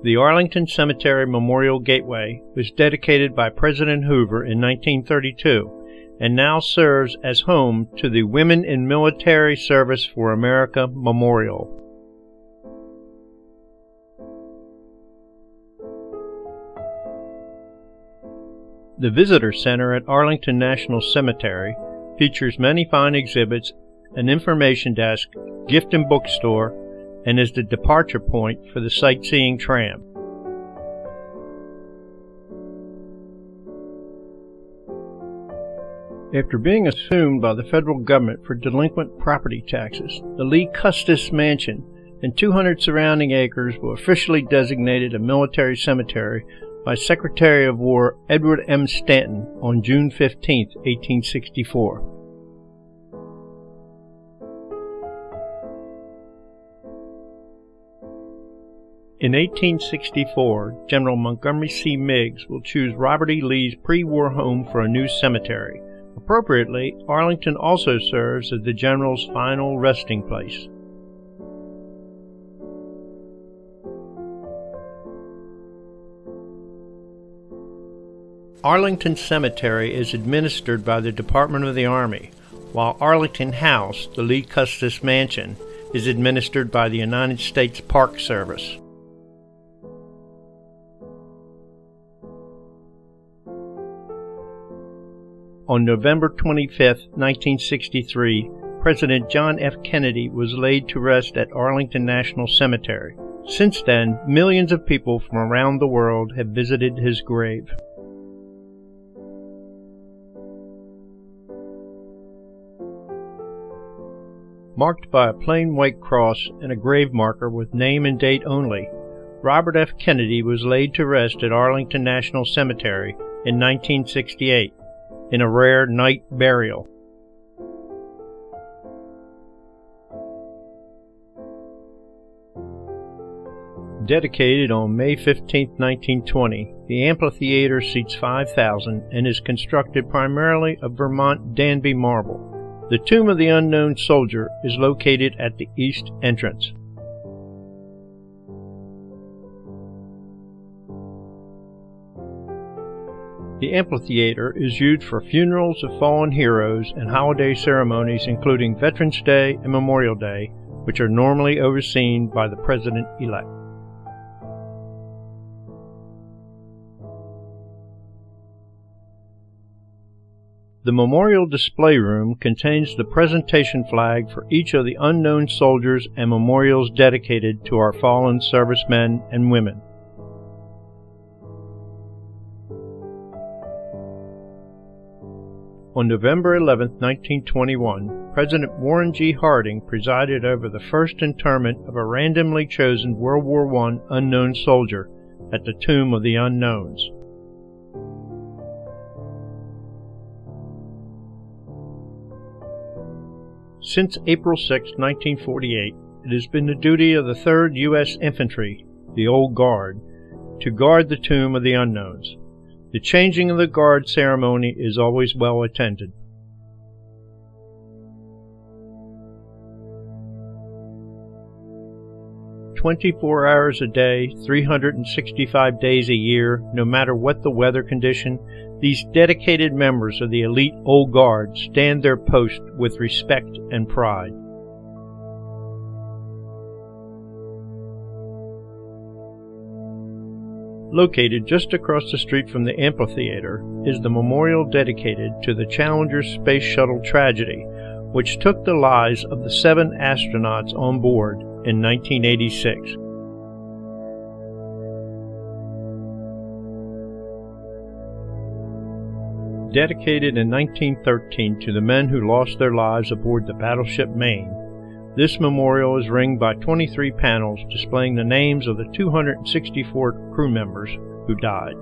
The Arlington Cemetery Memorial Gateway was dedicated by President Hoover in 1932 and now serves as home to the Women in Military Service for America Memorial. The Visitor Center at Arlington National Cemetery features many fine exhibits, an information desk, gift and bookstore, and is the departure point for the sightseeing tram. After being assumed by the federal government for delinquent property taxes, the Lee Custis Mansion and 200 surrounding acres were officially designated a military cemetery by Secretary of War Edward M. Stanton on June 15, 1864. In 1864, General Montgomery C. Meigs will choose Robert E. Lee's pre-war home for a new cemetery. Appropriately, Arlington also serves as the General's final resting place. Arlington Cemetery is administered by the Department of the Army, while Arlington House, the Lee Custis Mansion, is administered by the United States Park Service. On November 25, 1963, President John F. Kennedy was laid to rest at Arlington National Cemetery. Since then, millions of people from around the world have visited his grave. Marked by a plain white cross and a grave marker with name and date only, Robert F. Kennedy was laid to rest at Arlington National Cemetery in 1968. In a rare night burial. Dedicated on May 15, 1920, the amphitheater seats 5,000 and is constructed primarily of Vermont Danby marble. The Tomb of the Unknown Soldier is located at the east entrance. The amphitheater is used for funerals of fallen heroes and holiday ceremonies including Veterans Day and Memorial Day, which are normally overseen by the President-elect. The Memorial Display Room contains the presentation flag for each of the unknown soldiers and memorials dedicated to our fallen servicemen and women. On November 11, 1921, President Warren G. Harding presided over the first interment of a randomly chosen World War I unknown soldier at the Tomb of the Unknowns. Since April 6, 1948, it has been the duty of the 3rd U.S. Infantry, the Old Guard, to guard the Tomb of the Unknowns. The changing of the guard ceremony is always well attended. "24 hours a day, 365 days a year, no matter what the weather condition, these dedicated members of the elite Old Guard stand their post with respect and pride." Located just across the street from the amphitheater is the memorial dedicated to the Challenger Space Shuttle tragedy, which took the lives of the 7 astronauts on board in 1986. Dedicated in 1913 to the men who lost their lives aboard the battleship Maine, this memorial is ringed by 23 panels displaying the names of the 264 crew members who died.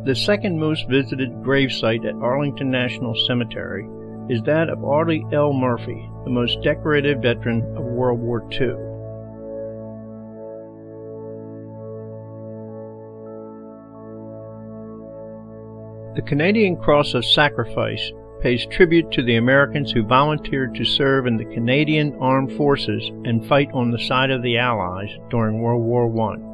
The second most visited gravesite at Arlington National Cemetery is that of Audie L. Murphy, the most decorated veteran of World War II. The Canadian Cross of Sacrifice pays tribute to the Americans who volunteered to serve in the Canadian Armed Forces and fight on the side of the Allies during World War I.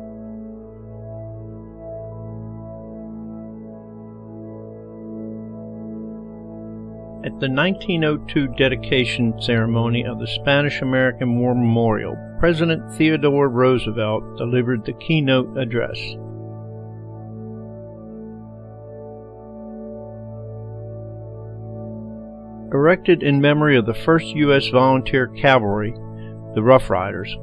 At the 1902 dedication ceremony of the Spanish-American War Memorial, President Theodore Roosevelt delivered the keynote address. Erected in memory of the 1st U.S. Volunteer Cavalry, the Rough Riders,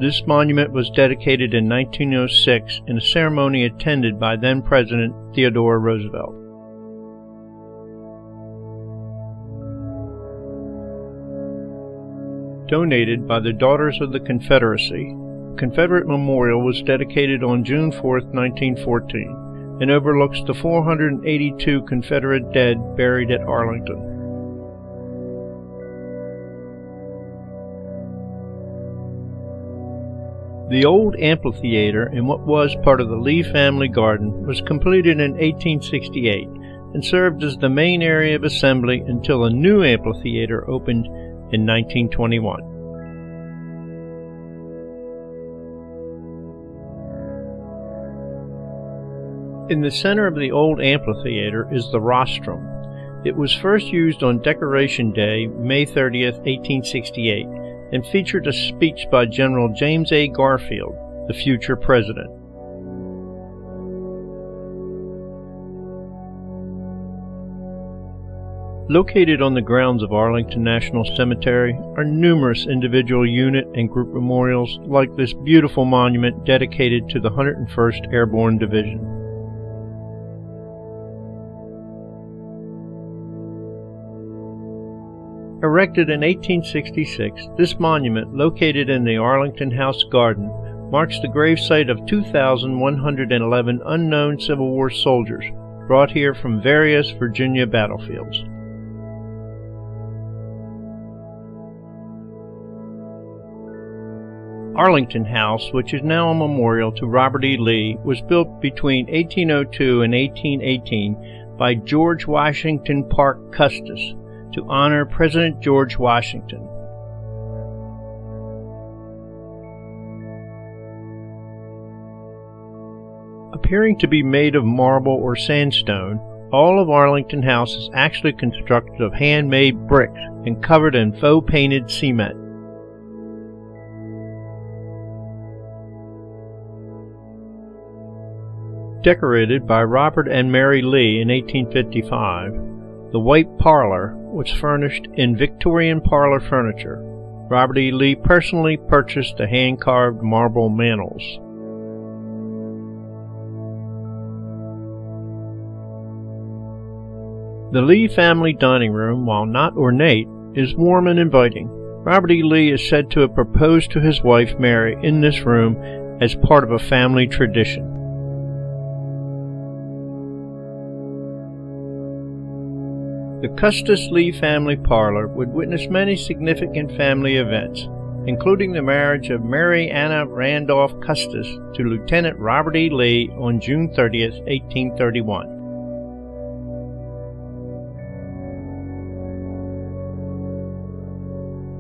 this monument was dedicated in 1906 in a ceremony attended by then-President Theodore Roosevelt. Donated by the Daughters of the Confederacy, the Confederate Memorial was dedicated on June 4, 1914, and overlooks the 482 Confederate dead buried at Arlington. The old amphitheater in what was part of the Lee family garden was completed in 1868 and served as the main area of assembly until a new amphitheater opened in 1921. In the center of the old amphitheater is the rostrum. It was first used on Decoration Day, May 30, 1868, and featured a speech by General James A. Garfield, the future president. Located on the grounds of Arlington National Cemetery are numerous individual unit and group memorials like this beautiful monument dedicated to the 101st Airborne Division. Erected in 1866, this monument, located in the Arlington House Garden, marks the gravesite of 2,111 unknown Civil War soldiers brought here from various Virginia battlefields. Arlington House, which is now a memorial to Robert E. Lee, was built between 1802 and 1818 by George Washington Parke Custis to honor President George Washington. Appearing to be made of marble or sandstone, all of Arlington House is actually constructed of handmade bricks and covered in faux painted cement. Decorated by Robert and Mary Lee in 1855, the White Parlor was furnished in Victorian parlor furniture. Robert E. Lee personally purchased the hand-carved marble mantels. The Lee family dining room, while not ornate, is warm and inviting. Robert E. Lee is said to have proposed to his wife Mary in this room as part of a family tradition. The Custis-Lee family parlor would witness many significant family events, including the marriage of Mary Anna Randolph Custis to Lieutenant Robert E. Lee on June 30, 1831.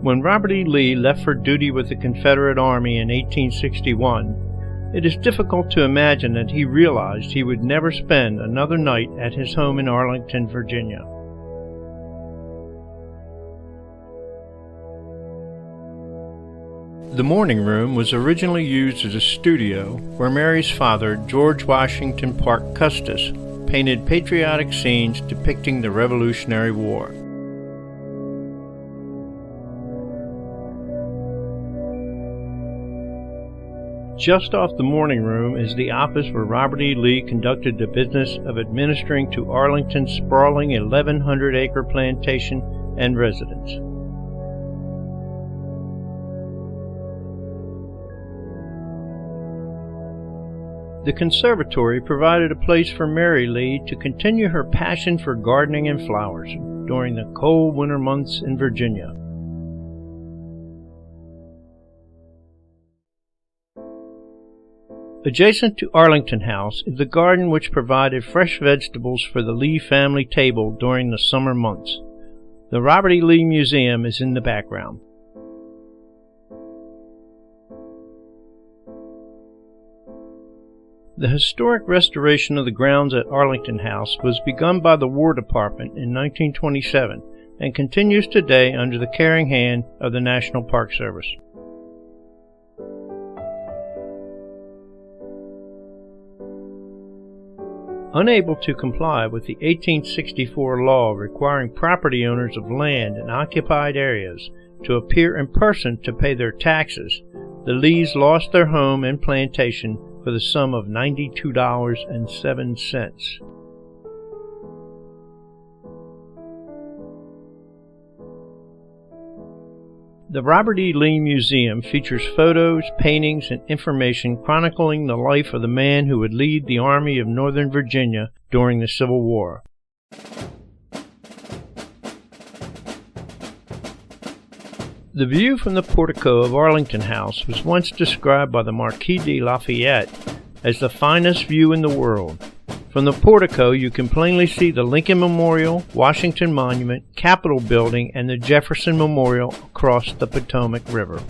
When Robert E. Lee left for duty with the Confederate Army in 1861, it is difficult to imagine that he realized he would never spend another night at his home in Arlington, Virginia. The morning room was originally used as a studio where Mary's father, George Washington Parke Custis, painted patriotic scenes depicting the Revolutionary War. Just off the morning room is the office where Robert E. Lee conducted the business of administering to Arlington's sprawling 1,100-acre plantation and residence. The conservatory provided a place for Mary Lee to continue her passion for gardening and flowers during the cold winter months in Virginia. Adjacent to Arlington House is the garden which provided fresh vegetables for the Lee family table during the summer months. The Robert E. Lee Museum is in the background. The historic restoration of the grounds at Arlington House was begun by the War Department in 1927 and continues today under the caring hand of the National Park Service. Unable to comply with the 1864 law requiring property owners of land in occupied areas to appear in person to pay their taxes, the Lees lost their home and plantation for the sum of $92.07. The Robert E. Lee Museum features photos, paintings, and information chronicling the life of the man who would lead the Army of Northern Virginia during the Civil War. The view from the portico of Arlington House was once described by the Marquis de Lafayette as the finest view in the world. From the portico you can plainly see the Lincoln Memorial, Washington Monument, Capitol Building, and the Jefferson Memorial across the Potomac River.